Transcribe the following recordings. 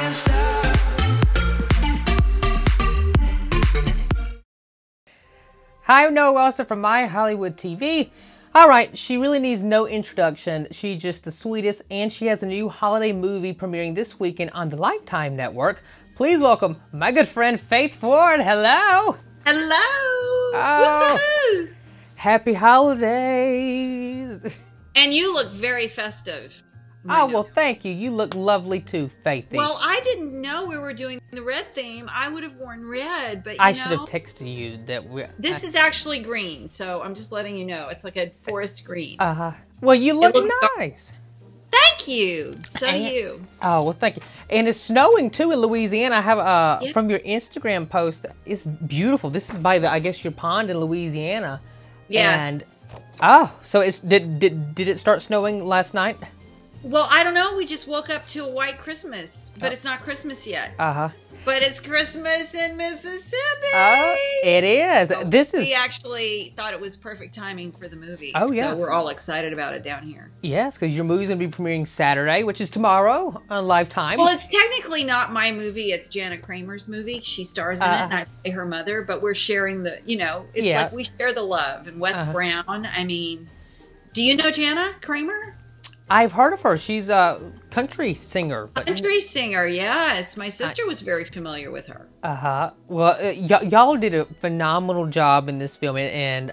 can't stop. Hi, I'm Noah Wilson from My Hollywood TV. All right, she really needs no introduction. She's just the sweetest, and she has a new holiday movie premiering this weekend on the Lifetime Network. Please welcome my good friend Faith Ford. Hello. Hello. Oh, Woohoo! happy holidays. And you look very festive. Oh, well, thank you. You look lovely too, Faithy. Well, I didn't know we were doing the red theme. I would have worn red, but I should have texted you that this is actually green, so I'm just letting you know. It's like a forest green. Well, you look looks nice. Thank you. So do you. Oh, well, thank you. And it's snowing too in Louisiana. I have from your Instagram post. It's beautiful. This is by I guess your pond in Louisiana. Yes. And, so it's did it start snowing last night? Well, I don't know. We just woke up to a white Christmas, but it's not Christmas yet. But it's Christmas in Mississippi. It is. We actually thought it was perfect timing for the movie. Oh, yeah. So we're all excited about it down here. Yes, because your movie's going to be premiering Saturday, which is tomorrow on Lifetime. Well, it's technically not my movie. It's Jana Kramer's movie. She stars in it, and I play her mother. But we're sharing it's like we share the love. And Wes Brown, I mean, do you know Jana Kramer? I've heard of her. She's a country singer. Country singer, yes. My sister was very familiar with her. Well, y'all did a phenomenal job in this film. And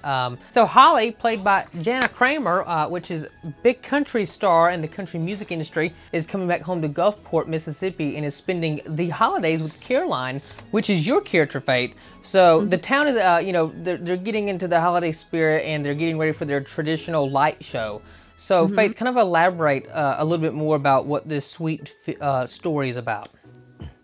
so Holly, played by Jana Kramer, which is a big country star in the country music industry, is coming back home to Gulfport, Mississippi, and is spending the holidays with Caroline, which is your character, Faith. So the town is, they're getting into the holiday spirit, and they're getting ready for their traditional light show. So, Faith, kind of elaborate a little bit more about what this sweet story is about.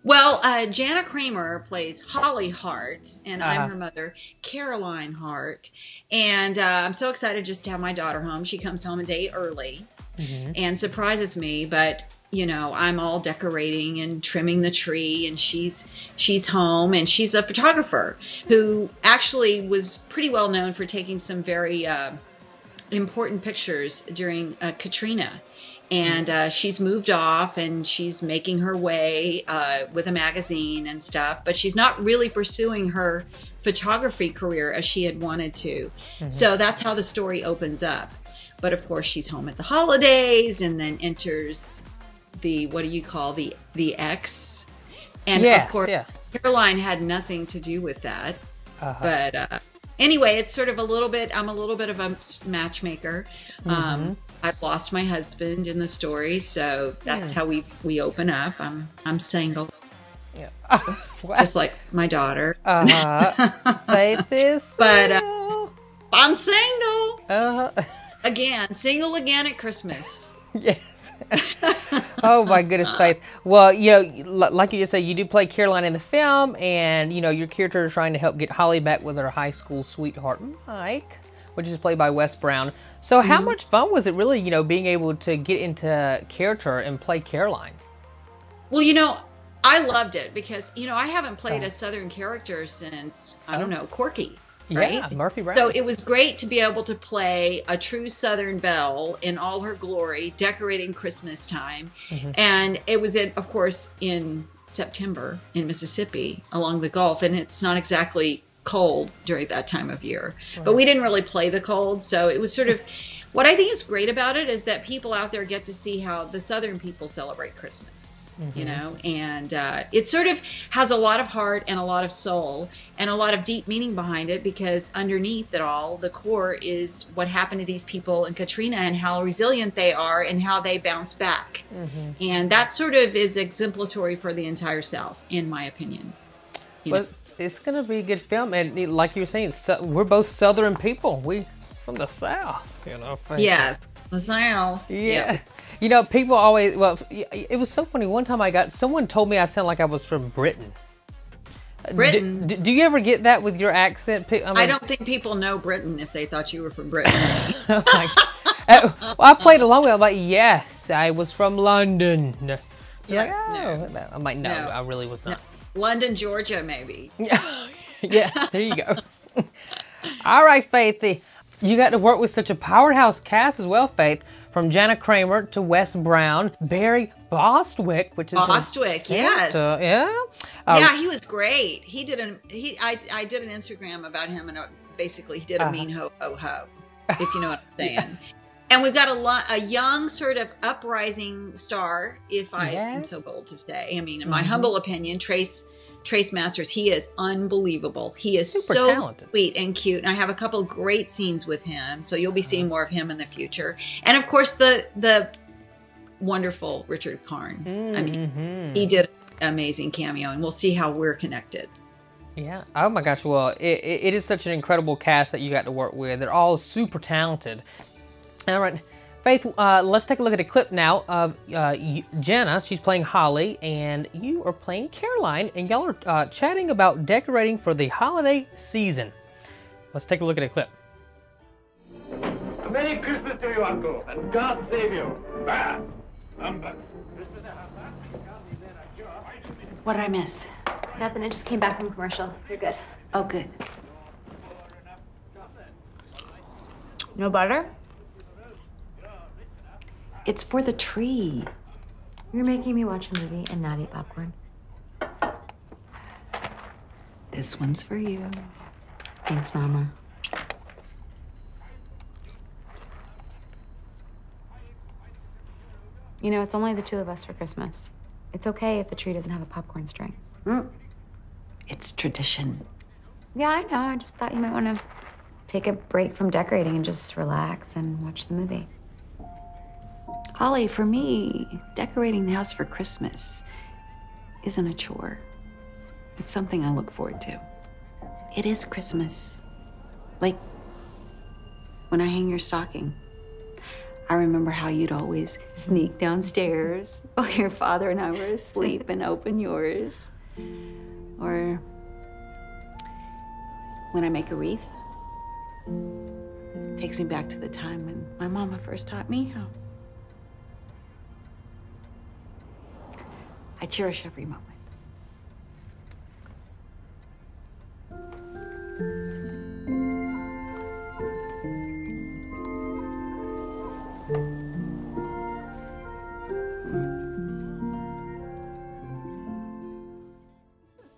Well, Jana Kramer plays Holly Hart, and I'm her mother, Caroline Hart. And I'm so excited just to have my daughter home. She comes home a day early and surprises me, but I'm all decorating and trimming the tree, and she's home, and she's a photographer who actually was pretty well known for taking some very important pictures during Katrina, and she's moved off, and she's making her way with a magazine and stuff, but she's not really pursuing her photography career as she had wanted to. So that's how the story opens up. But of course, she's home at the holidays, and then enters the the ex, and of course Caroline had nothing to do with that. But anyway, it's sort of I'm a little bit of a matchmaker. I've lost my husband in the story, so that's how we open up. I'm single. Yeah. Just like my daughter. Faith is single. But I'm single. Again, single again at Christmas. Yes. Oh my goodness, Faith. Well, like you just said, you do play Caroline in the film, and your character is trying to help get Holly back with her high school sweetheart, Mike, which is played by Wes Brown. So how much fun was it really, being able to get into character and play Caroline? Well, I loved it because, I haven't played a Southern character since, I don't know, Corky. Right? Yeah, Murphy Brown. So it was great to be able to play a true Southern belle in all her glory, decorating Christmas time. And it was, of course, in September in Mississippi along the Gulf, and it's not exactly cold during that time of year. But we didn't really play the cold, so it was sort of... What I think is great about it is that people out there get to see how the Southern people celebrate Christmas, and it sort of has a lot of heart and a lot of soul and a lot of deep meaning behind it, because underneath it all, the core is what happened to these people in Katrina and how resilient they are and how they bounce back. And that sort of is exemplary for the entire South, in my opinion. But it's going to be a good film, and like you were saying, we're both Southern people. We from the South, Yes, the South. Yeah. People always, it was so funny. One time someone told me I sound like I was from Britain. Britain? Do you ever get that with your accent? I don't think people know Britain if they thought you were from Britain. I played along with it. I'm like, yes, I was from London. Yes, no. I'm like, no, I really was not. No. London, Georgia, maybe. Yeah, there you go. All right, Faithy. You got to work with such a powerhouse cast as well, Faith. from Jana Kramer to Wes Brown, Barry Bostwick, which is Bostwick, yes, yeah, yeah, he was great. He did I did an Instagram about him, and basically he did a mean ho ho ho, if you know what I'm saying. And we've got a young sort of uprising star, if I am so bold to say. I mean, in my humble opinion, Trace Masters, he is unbelievable. He is so talented, sweet and cute. And I have a couple of great scenes with him, so you'll be seeing more of him in the future. And of course, the wonderful Richard Karn. I mean, he did an amazing cameo, and we'll see how we're connected. Yeah. Oh my gosh. Well, it is such an incredible cast that you got to work with. They're all super talented. All right, Faith, let's take a look at a clip now of Jana. She's playing Holly, and you are playing Caroline, and y'all are chatting about decorating for the holiday season. Let's take a look at a clip. A Merry Christmas to you, Uncle, and God save you. Bah! What did I miss? Nothing, I just came back from commercial. You're good. Oh, good. No butter? It's for the tree. You're making me watch a movie and not eat popcorn. This one's for you. Thanks, Mama. You know, it's only the two of us for Christmas. It's okay if the tree doesn't have a popcorn string. It's tradition. Yeah, I know. I just thought you might want to take a break from decorating and just relax and watch the movie. Holly, for me, decorating the house for Christmas isn't a chore. It's something I look forward to. It is Christmas. Like when I hang your stocking. I remember how you'd always sneak downstairs while your father and I were asleep and open yours. Or when I make a wreath, it takes me back to the time when my mama first taught me how. I cherish every moment.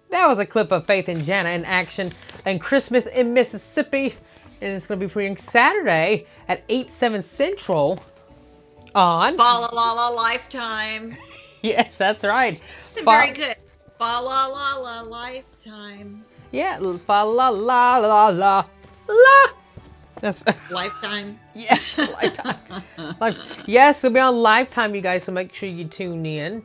That was a clip of Faith and Jana in action and Christmas in Mississippi. And it's going to be premiering Saturday at 8/7 Central on... Fa La La La Lifetime. Yes, that's right. Very good. Fa La La La Lifetime. Yeah, fa la la la la la. That's Lifetime. Yes, Lifetime. Yes, it'll be on Lifetime, you guys. So make sure you tune in.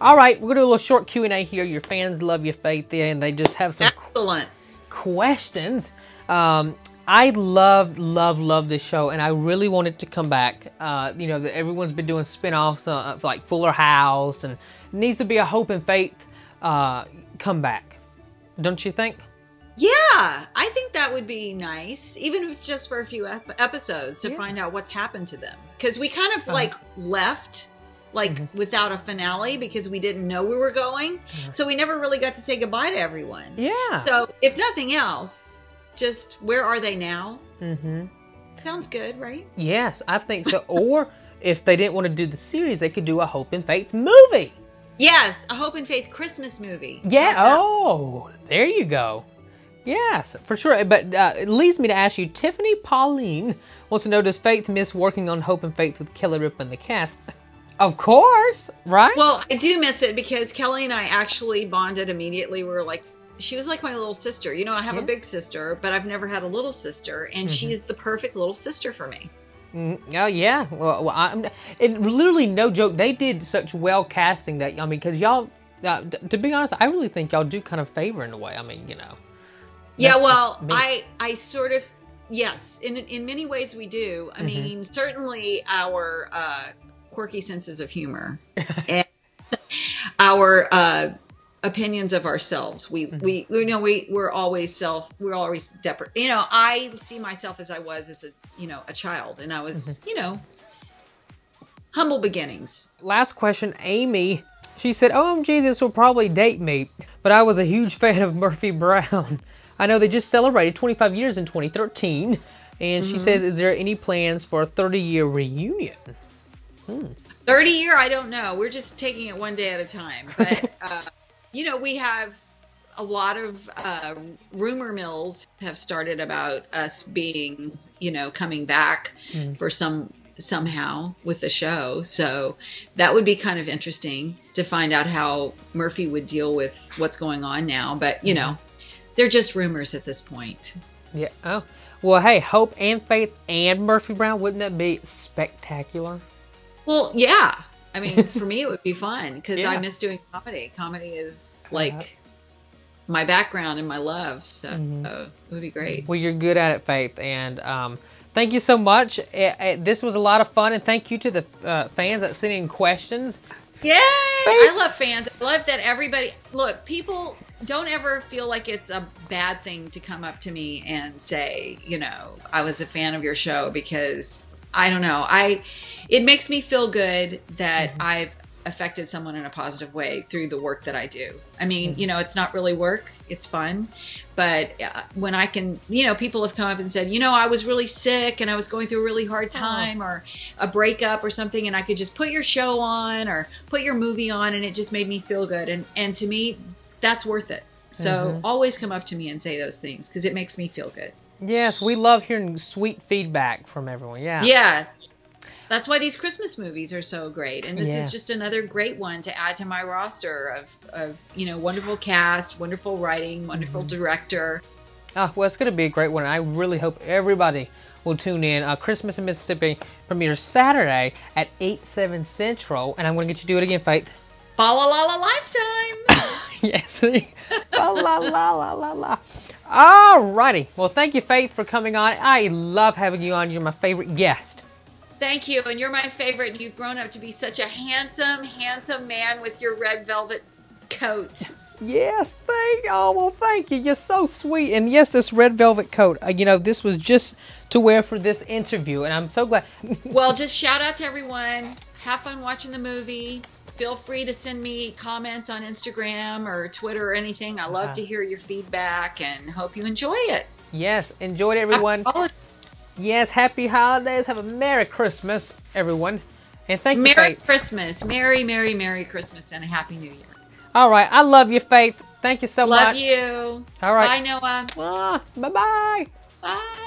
All right, we're gonna do a little short Q&A here. Your fans love you, Faith, and they just have some excellent questions. I love this show, and I really want it to come back. You know, everyone's been doing spin-offs like Fuller House, and it needs to be a Hope and Faith comeback. Don't you think? Yeah, I think that would be nice, even if just for a few episodes to find out what's happened to them. Because we kind of like left without a finale because we didn't know we were going. So we never really got to say goodbye to everyone. Yeah. So if nothing else, just where are they now? Sounds good, right? Yes, I think so. Or if they didn't want to do the series, they could do a Hope and Faith movie. Yes, a Hope and Faith Christmas movie. Yeah. Oh, there you go. Yes, for sure. But it leads me to ask you, Tiffany Pauline wants to know, does Faith miss working on Hope and Faith with Kelly Ripa and the cast? Of course, right? Well, I do miss it because Kelly and I actually bonded immediately. We were like, she was like my little sister. You know, I have a big sister, but I've never had a little sister, and she's the perfect little sister for me. Oh, yeah. Well, and literally, no joke, they did such well casting that, I mean, because y'all, to be honest, I really think y'all do kind of favor in a way. I mean, you know. Yeah, well, I sort of, yes, in many ways we do. I mean, certainly our quirky senses of humor and our opinions of ourselves. We're always deprecate. You know, I see myself as I was as a child, and I was, humble beginnings. Last question, Amy. She said, OMG, this will probably date me, but I was a huge fan of Murphy Brown. I know they just celebrated 25 years in 2013. And she says, is there any plans for a 30-year reunion? 30-year, I don't know. We're just taking it one day at a time. But, you know, we have a lot of rumor mills have started about us being, you know, coming back for somehow with the show. So that would be kind of interesting to find out how Murphy would deal with what's going on now. But, you know, they're just rumors at this point. Yeah. Oh, well, hey, Hope and Faith and Murphy Brown, wouldn't that be spectacular? Well, yeah. I mean, for me, it would be fun because I miss doing comedy. Comedy is like my background and my love. So it would be great. Well, you're good at it, Faith. And thank you so much. This was a lot of fun. And thank you to the fans that sent in questions. Yay! I love fans. I love that everybody... Look, people don't ever feel like it's a bad thing to come up to me and say, you know, I was a fan of your show because, I don't know, it makes me feel good that I've affected someone in a positive way through the work that I do. I mean, you know, it's not really work. It's fun. But when I can, you know, people have come up and said, you know, I was really sick and I was going through a really hard time or a breakup or something, and I could just put your show on or put your movie on, and it just made me feel good. And to me, that's worth it. So always come up to me and say those things because it makes me feel good. Yes, we love hearing sweet feedback from everyone. Yeah. Yes. That's why these Christmas movies are so great. And this is just another great one to add to my roster of you know, wonderful cast, wonderful writing, wonderful director. Oh, well, it's going to be a great one. I really hope everybody will tune in. Christmas in Mississippi premieres Saturday at 8/7 Central. And I'm going to get you to do it again, Faith. Fa la la la lifetime. Yes. La la la la la la. Alrighty. Well, thank you, Faith, for coming on. I love having you on. You're my favorite guest. Thank you, and you're my favorite. You've grown up to be such a handsome, handsome man with your red velvet coat. Yes, thank you. You're so sweet. And yes, this red velvet coat, you know, this was just to wear for this interview, and I'm so glad. Well, just shout out to everyone. Have fun watching the movie. Feel free to send me comments on Instagram or Twitter or anything. I love to hear your feedback, and hope you enjoy it. Yes, enjoy it, everyone. Yes, happy holidays. Have a Merry Christmas, everyone. And thank you, Merry Faith. Christmas. Merry, Merry, Merry Christmas and a Happy New Year. All right. I love you, Faith. Thank you so much. Love you. All right. Bye, Noah. Bye-bye. Bye.